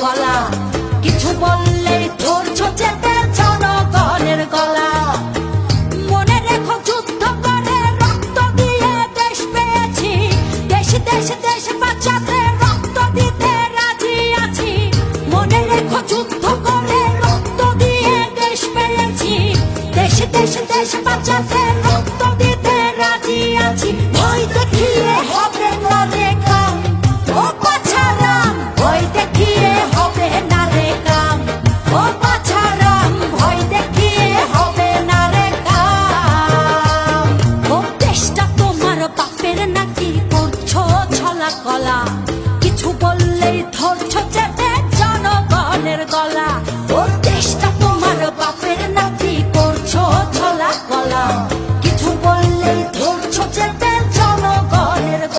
গলা, কিছু বললেই ধরছো চেপে জনগণের গলা। মনে রেখো যুদ্ধ করে রক্ত দিয়ে দেশ পেয়েছি, দেশ দেশ দেশ বাঁচাতে রক্ত দিতে রাজি আছি। মনে রেখো যুদ্ধ করে রক্ত দিয়ে দেশ পেয়েছি, দেশ দেশ দেশ বাঁচাতে রক্ত দিতে রাজি আছি। ভয় দেখিয়ে হবে না রে কাম, ও বাছারাম, ভয় দেখিয়ে হবে না রে কাম, ও বাছারাম, ভয় দেখিয়ে হবে না রে কাম। ও দেশটা তোমার বাপের নাকি, করছো ছলা কলা।